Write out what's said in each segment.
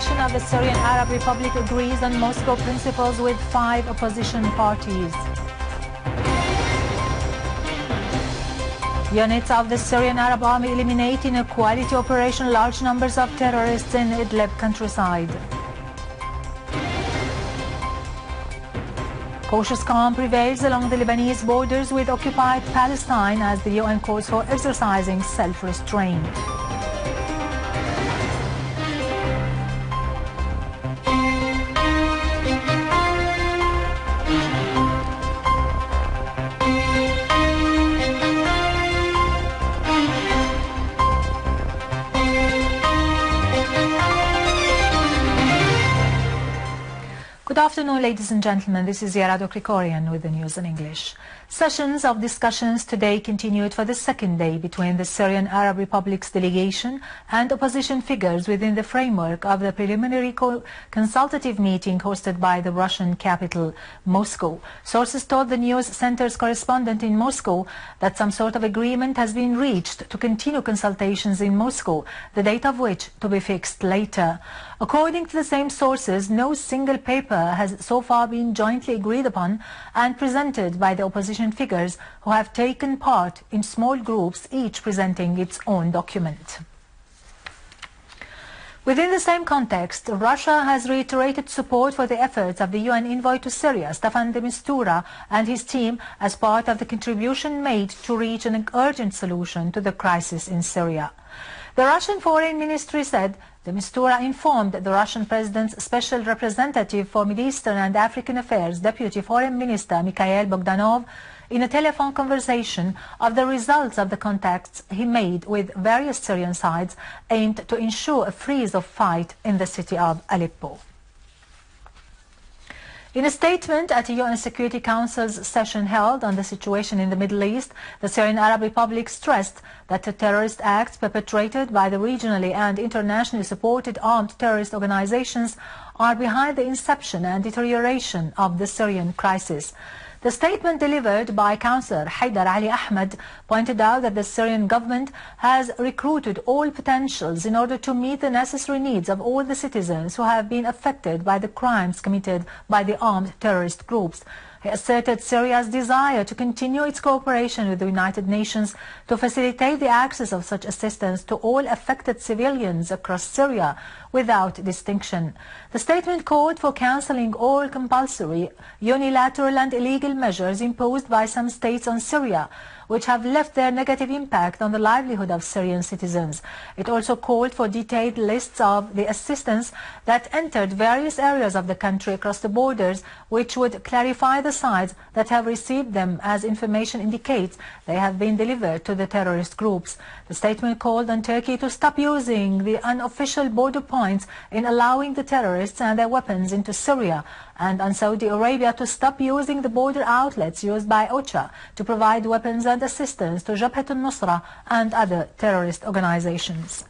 delegation of the Syrian Arab Republic agrees on Moscow principles with 5 opposition parties. Units of the Syrian Arab Army eliminate in a quality operation large numbers of terrorists in Idleb countryside. Cautious calm prevails along the Lebanese borders with occupied Palestine as the UN calls for exercising self-restraint. Good afternoon, ladies and gentlemen. This is Yarado Krikorian with the news in English. Sessions of discussions today continued for the second day between the Syrian Arab Republic's delegation and opposition figures within the framework of the preliminary consultative meeting hosted by the Russian capital, Moscow. Sources told the news center's correspondent in Moscow that some sort of agreement has been reached to continue consultations in Moscow, the date of which to be fixed later. According to the same sources, no single paper has so far been jointly agreed upon and presented by the opposition figures who have taken part in small groups, each presenting its own document. Within the same context, Russia has reiterated support for the efforts of the UN envoy to Syria, Staffan de Mistura, and his team as part of the contribution made to reach an urgent solution to the crisis in Syria. The Russian Foreign Ministry said de Mistura informed the Russian President's Special Representative for Middle Eastern and African Affairs, Deputy Foreign Minister Mikhail Bogdanov, in a telephone conversation of the results of the contacts he made with various Syrian sides aimed to ensure a freeze of fight in the city of Aleppo. In a statement at a UN Security Council's session held on the situation in the Middle East, the Syrian Arab Republic stressed that the terrorist acts perpetrated by the regionally and internationally supported armed terrorist organizations are behind the inception and deterioration of the Syrian crisis. The statement delivered by Councillor Haidar Ali Ahmed pointed out that the Syrian government has recruited all potentials in order to meet the necessary needs of all the citizens who have been affected by the crimes committed by the armed terrorist groups. He asserted Syria's desire to continue its cooperation with the United Nations to facilitate the access of such assistance to all affected civilians across Syria without distinction. The statement called for cancelling all compulsory, unilateral and illegal measures imposed by some states on Syria, which have left their negative impact on the livelihood of Syrian citizens. It also called for detailed lists of the assistance that entered various areas of the country across the borders, which would clarify the sides that have received them, as information indicates they have been delivered to the terrorist groups. The statement called on Turkey to stop using the unofficial border points in allowing the terrorists and their weapons into Syria, and on Saudi Arabia to stop using the border outlets used by OCHA to provide weapons and assistance to Jabhat al-Nusra and other terrorist organizations.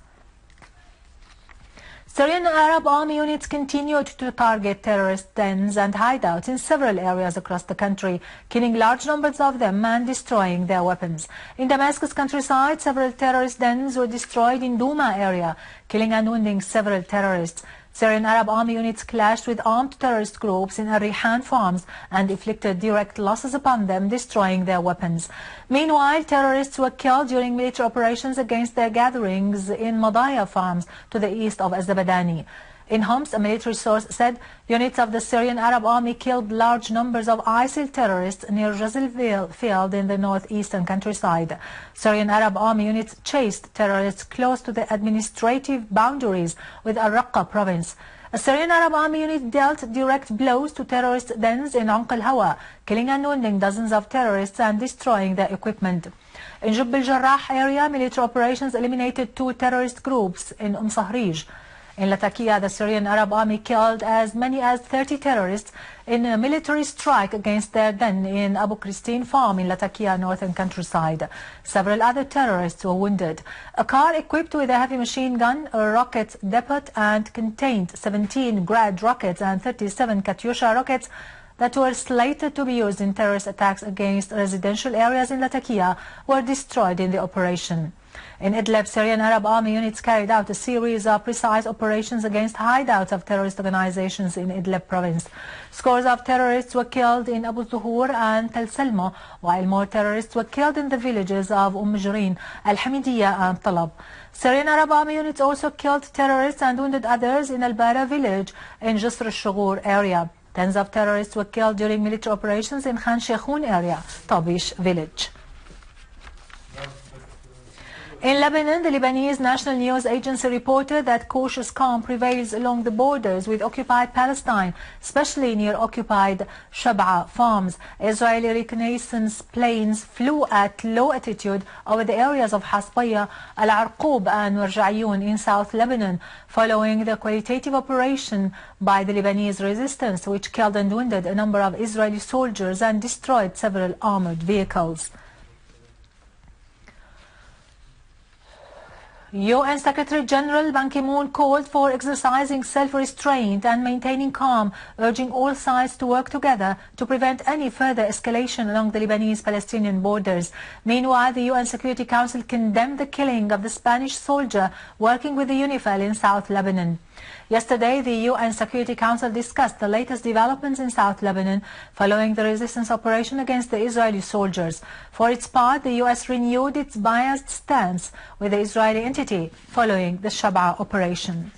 Syrian Arab Army units continued to target terrorist dens and hideouts in several areas across the country, killing large numbers of them and destroying their weapons. In Damascus countryside, several terrorist dens were destroyed in Douma area, killing and wounding several terrorists. Syrian Arab Army units clashed with armed terrorist groups in Al-Rihan farms and inflicted direct losses upon them, destroying their weapons. Meanwhile, terrorists were killed during military operations against their gatherings in Madaya farms to the east of Azabadani. In Homs, a military source said units of the Syrian Arab Army killed large numbers of ISIL terrorists near Jazil field in the northeastern countryside. Syrian Arab Army units chased terrorists close to the administrative boundaries with Al-Raqqa province. A Syrian Arab Army unit dealt direct blows to terrorist dens in Anq al-Hawa, killing and wounding dozens of terrorists and destroying their equipment. In Jub al-Jarrah area, military operations eliminated 2 terrorist groups in Sahrij. In Latakia, the Syrian Arab Army killed as many as 30 terrorists in a military strike against their den in Abu Christine farm in Latakia northern countryside. Several other terrorists were wounded. A car equipped with a heavy machine gun, a rocket depot, and contained 17 Grad rockets and 37 Katyusha rockets that were slated to be used in terrorist attacks against residential areas in Latakia were destroyed in the operation. In Idleb, Syrian Arab Army units carried out a series of precise operations against hideouts of terrorist organizations in Idlib province. Scores of terrorists were killed in Abu Zuhur and Tel Salma, while more terrorists were killed in the villages of Majreen, Al-Hamidiyya and Talab. Syrian Arab Army units also killed terrorists and wounded others in Al-Bara village in Jisr al-Shughur area. Tens of terrorists were killed during military operations in Khan Sheikhoun area, Tabish village. In Lebanon, the Lebanese National News Agency reported that cautious calm prevails along the borders with occupied Palestine, especially near occupied Shab'a farms. Israeli reconnaissance planes flew at low altitude over the areas of Hasbaya, Al-Arqub and Marja'iyun in South Lebanon, following the qualitative operation by the Lebanese resistance, which killed and wounded a number of Israeli soldiers and destroyed several armored vehicles. UN Secretary General Ban Ki-moon called for exercising self-restraint and maintaining calm, urging all sides to work together to prevent any further escalation along the Lebanese-Palestinian borders. Meanwhile, the UN Security Council condemned the killing of the Spanish soldier working with the UNIFIL in South Lebanon. Yesterday, the UN Security Council discussed the latest developments in South Lebanon following the resistance operation against the Israeli soldiers. For its part, the US renewed its biased stance with the Israeli entity following the Shab'a operation.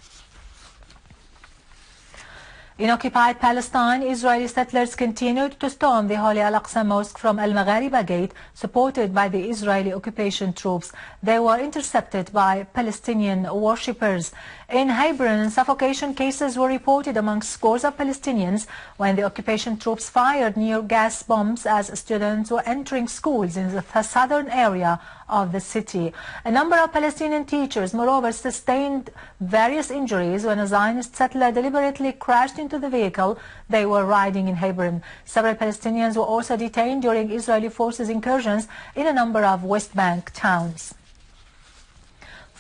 In occupied Palestine, Israeli settlers continued to storm the Holy Al-Aqsa Mosque from Al-Maghariba Gate, supported by the Israeli occupation troops. They were intercepted by Palestinian worshippers. In Hebron, suffocation cases were reported among scores of Palestinians when the occupation troops fired near gas bombs as students were entering schools in the southern area of the city. A number of Palestinian teachers, moreover, sustained various injuries when a Zionist settler deliberately crashed into the vehicle they were riding in Hebron. Several Palestinians were also detained during Israeli forces' incursions in a number of West Bank towns.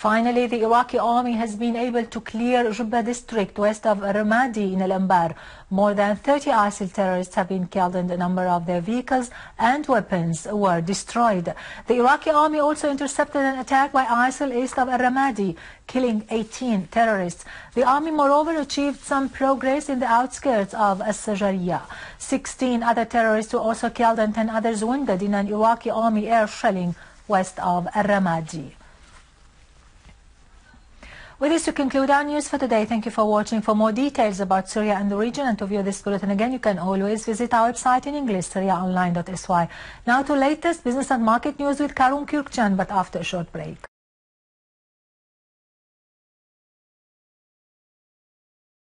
Finally, the Iraqi army has been able to clear Jubba district west of Ramadi in Al-Anbar. More than 30 ISIL terrorists have been killed and a number of their vehicles and weapons were destroyed. The Iraqi army also intercepted an attack by ISIL east of Ramadi, killing 18 terrorists. The army moreover achieved some progress in the outskirts of As-Sajariya. 16 other terrorists were also killed and 10 others wounded in an Iraqi army air shelling west of Ramadi. With this, we conclude our news for today. Thank you for watching. For more details about Syria and the region and to view this bulletin again, you can always visit our website in English, syriaonline.sy. Now to latest business and market news with Karun Kürkcan, but after a short break.